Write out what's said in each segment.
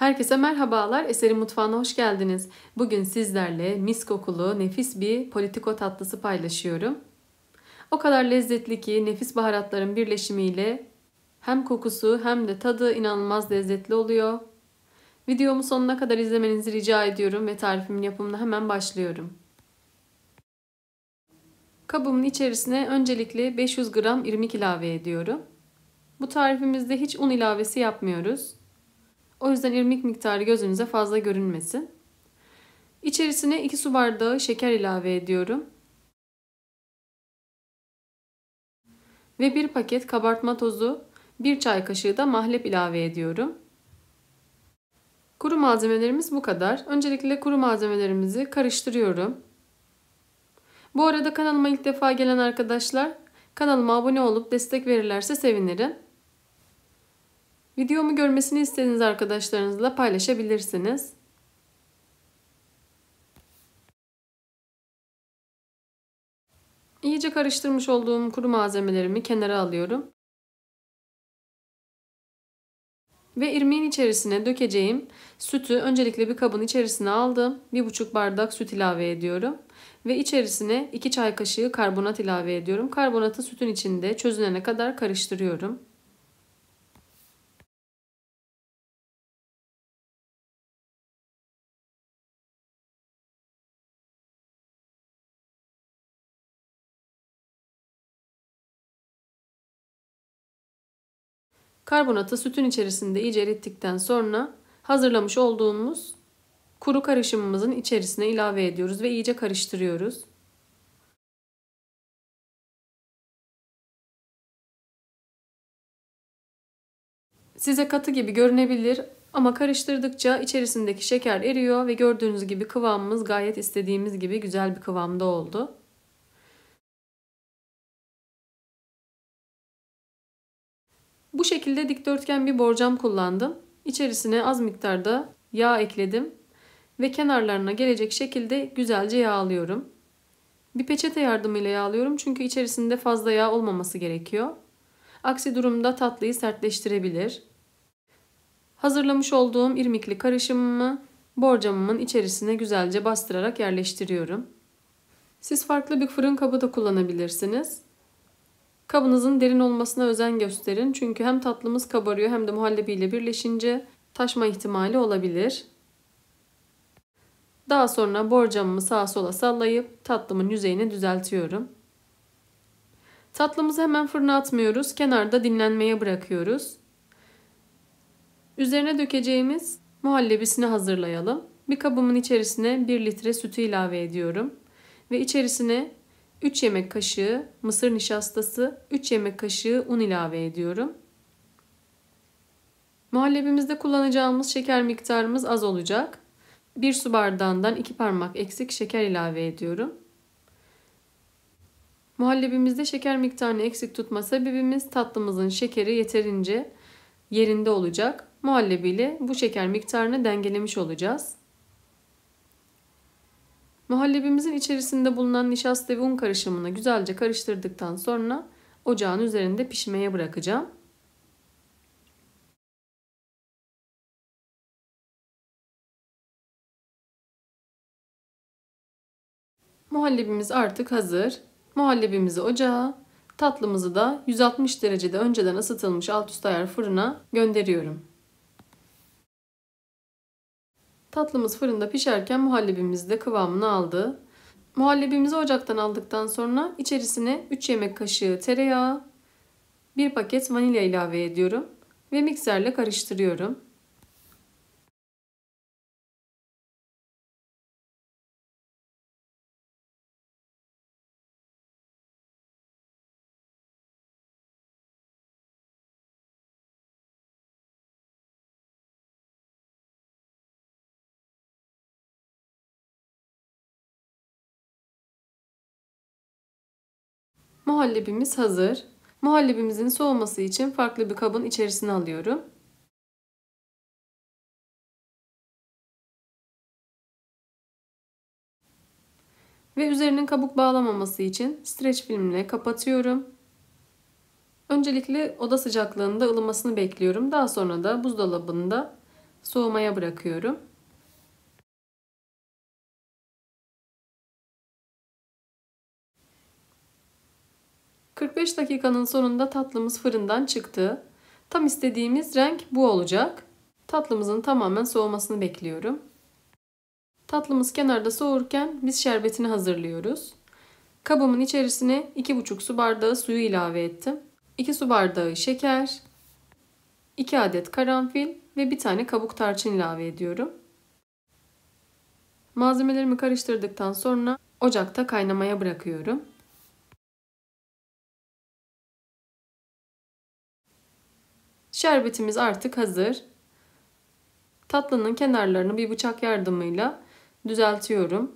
Herkese merhabalar. Eser'in mutfağına hoş geldiniz. Bugün sizlerle mis kokulu, nefis bir politiko tatlısı paylaşıyorum. O kadar lezzetli ki nefis baharatların birleşimiyle hem kokusu hem de tadı inanılmaz lezzetli oluyor. Videomu sonuna kadar izlemenizi rica ediyorum ve tarifimin yapımına hemen başlıyorum. Kabımın içerisine öncelikle 500 gram irmik ilave ediyorum. Bu tarifimizde hiç un ilavesi yapmıyoruz. O yüzden irmik miktarı gözünüze fazla görünmesin. İçerisine 2 su bardağı şeker ilave ediyorum. Ve 1 paket kabartma tozu, 1 çay kaşığı da mahlep ilave ediyorum. Kuru malzemelerimiz bu kadar. Öncelikle kuru malzemelerimizi karıştırıyorum. Bu arada kanalıma ilk defa gelen arkadaşlar kanalıma abone olup destek verirlerse sevinirim. Videomu görmesini istediğiniz arkadaşlarınızla paylaşabilirsiniz. İyice karıştırmış olduğum kuru malzemelerimi kenara alıyorum. Ve irmiğin içerisine dökeceğim sütü öncelikle bir kabın içerisine aldım. 1,5 bardak süt ilave ediyorum. Ve içerisine 2 çay kaşığı karbonat ilave ediyorum. Karbonatı sütün içinde çözünene kadar karıştırıyorum. Karbonatı sütün içerisinde iyice erittikten sonra hazırlamış olduğumuz kuru karışımımızın içerisine ilave ediyoruz ve iyice karıştırıyoruz. Size katı gibi görünebilir ama karıştırdıkça içerisindeki şeker eriyor ve gördüğünüz gibi kıvamımız gayet istediğimiz gibi güzel bir kıvamda oldu. Bu şekilde dikdörtgen bir borcam kullandım. İçerisine az miktarda yağ ekledim ve kenarlarına gelecek şekilde güzelce yağlıyorum. Bir peçete yardımıyla yağlıyorum çünkü içerisinde fazla yağ olmaması gerekiyor. Aksi durumda tatlıyı sertleştirebilir. Hazırlamış olduğum irmikli karışımımı borcamımın içerisine güzelce bastırarak yerleştiriyorum. Siz farklı bir fırın kabı da kullanabilirsiniz. Kabınızın derin olmasına özen gösterin. Çünkü hem tatlımız kabarıyor hem de muhallebiyle birleşince taşma ihtimali olabilir. Daha sonra borcamımı sağa sola sallayıp tatlımın yüzeyini düzeltiyorum. Tatlımızı hemen fırına atmıyoruz. Kenarda dinlenmeye bırakıyoruz. Üzerine dökeceğimiz muhallebisini hazırlayalım. Bir kabımın içerisine 1 litre sütü ilave ediyorum. Ve içerisine 3 yemek kaşığı mısır nişastası, 3 yemek kaşığı un ilave ediyorum. Muhallebimizde kullanacağımız şeker miktarımız az olacak. 1 su bardağından 2 parmak eksik şeker ilave ediyorum. Muhallebimizde şeker miktarını eksik tutma sebebimiz tatlımızın şekeri yeterince yerinde olacak. Muhallebiyle bu şeker miktarını dengelemiş olacağız. Muhallebimizin içerisinde bulunan nişasta ve un karışımını güzelce karıştırdıktan sonra ocağın üzerinde pişmeye bırakacağım. Muhallebimiz artık hazır. Muhallebimizi ocağa, tatlımızı da 160 derecede önceden ısıtılmış alt üst ayar fırına gönderiyorum. Tatlımız fırında pişerken muhallebimiz de kıvamını aldı. Muhallebimizi ocaktan aldıktan sonra içerisine 3 yemek kaşığı tereyağı, 1 paket vanilya ilave ediyorum ve mikserle karıştırıyorum. Muhallebimiz hazır. Muhallebimizin soğuması için farklı bir kabın içerisine alıyorum. Ve üzerinin kabuk bağlamaması için streç filmle kapatıyorum. Öncelikle oda sıcaklığında ılımasını bekliyorum. Daha sonra da buzdolabında soğumaya bırakıyorum. ...45 dakikanın sonunda tatlımız fırından çıktı. Tam istediğimiz renk bu olacak. Tatlımızın tamamen soğumasını bekliyorum. Tatlımız kenarda soğurken biz şerbetini hazırlıyoruz. Kabımın içerisine 2,5 su bardağı suyu ilave ettim. 2 su bardağı şeker, 2 adet karanfil ve 1 tane kabuk tarçın ilave ediyorum. Malzemelerimi karıştırdıktan sonra ocakta kaynamaya bırakıyorum. Şerbetimiz artık hazır. Tatlının kenarlarını bir bıçak yardımıyla düzeltiyorum.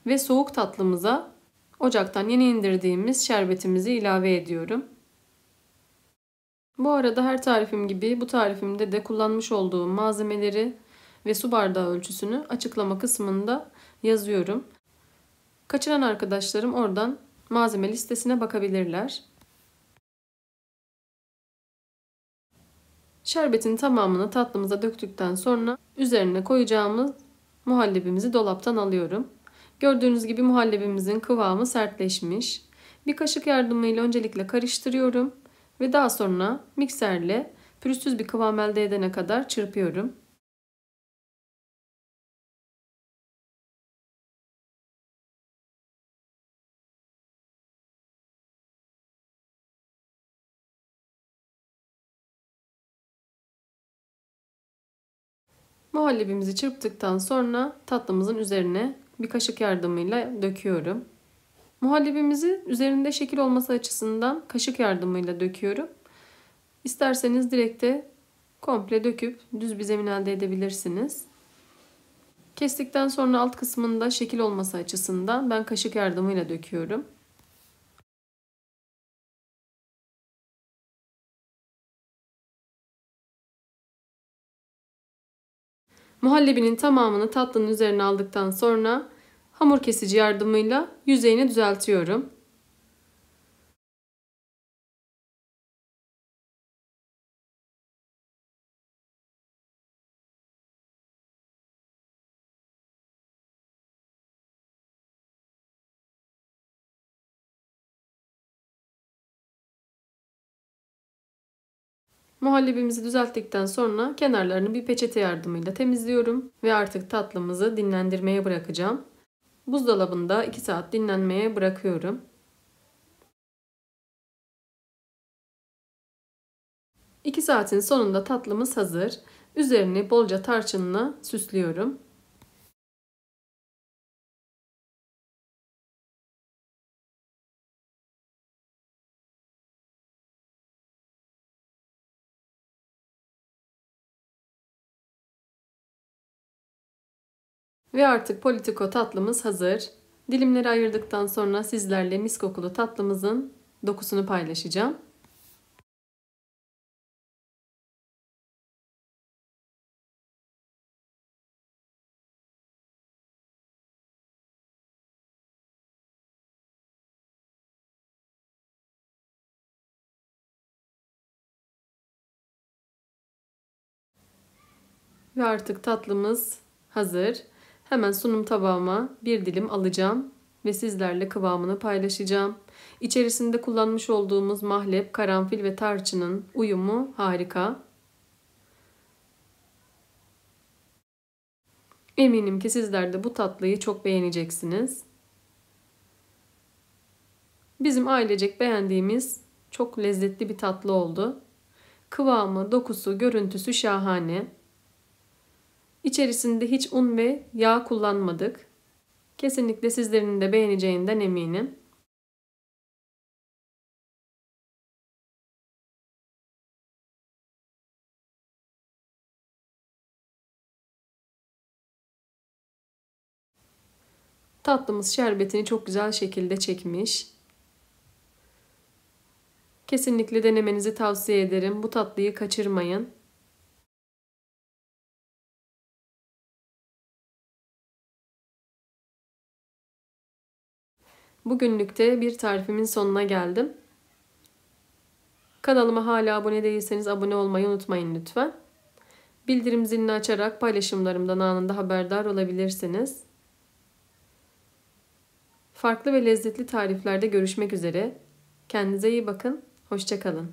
Ve soğuk tatlımıza ocaktan yeni indirdiğimiz şerbetimizi ilave ediyorum. Bu arada her tarifim gibi bu tarifimde de kullanmış olduğum malzemeleri ve su bardağı ölçüsünü açıklama kısmında yazıyorum. Kaçıran arkadaşlarım oradan malzeme listesine bakabilirler. Şerbetin tamamını tatlımıza döktükten sonra üzerine koyacağımız muhallebimizi dolaptan alıyorum. Gördüğünüz gibi muhallebimizin kıvamı sertleşmiş. Bir kaşık yardımıyla öncelikle karıştırıyorum ve daha sonra mikserle pürüzsüz bir kıvam elde edene kadar çırpıyorum. Muhallebimizi çırptıktan sonra tatlımızın üzerine bir kaşık yardımıyla döküyorum. Muhallebimizi üzerinde şekil olması açısından kaşık yardımıyla döküyorum. İsterseniz direkt de komple döküp düz bir zemin elde edebilirsiniz. Kestikten sonra alt kısmında şekil olması açısından ben kaşık yardımıyla döküyorum. Muhallebinin tamamını tatlının üzerine aldıktan sonra hamur kesici yardımıyla yüzeyini düzeltiyorum. Muhallebimizi düzelttikten sonra kenarlarını bir peçete yardımıyla temizliyorum ve artık tatlımızı dinlendirmeye bırakacağım. Buzdolabında 2 saat dinlenmeye bırakıyorum. 2 saatin sonunda tatlımız hazır. Üzerini bolca tarçınla süslüyorum. Ve artık politiko tatlımız hazır. Dilimleri ayırdıktan sonra sizlerle mis kokulu tatlımızın dokusunu paylaşacağım. Ve artık tatlımız hazır. Hemen sunum tabağıma bir dilim alacağım ve sizlerle kıvamını paylaşacağım. İçerisinde kullanmış olduğumuz mahlep, karanfil ve tarçının uyumu harika. Eminim ki sizler de bu tatlıyı çok beğeneceksiniz. Bizim ailecek beğendiğimiz çok lezzetli bir tatlı oldu. Kıvamı, dokusu, görüntüsü şahane. İçerisinde hiç un ve yağ kullanmadık. Kesinlikle sizlerin de beğeneceğinden eminim. Tatlımız şerbetini çok güzel şekilde çekmiş. Kesinlikle denemenizi tavsiye ederim. Bu tatlıyı kaçırmayın. Bugünlük de bir tarifimin sonuna geldim. Kanalıma hala abone değilseniz abone olmayı unutmayın lütfen. Bildirim zilini açarak paylaşımlarımdan anında haberdar olabilirsiniz. Farklı ve lezzetli tariflerde görüşmek üzere. Kendinize iyi bakın. Hoşça kalın.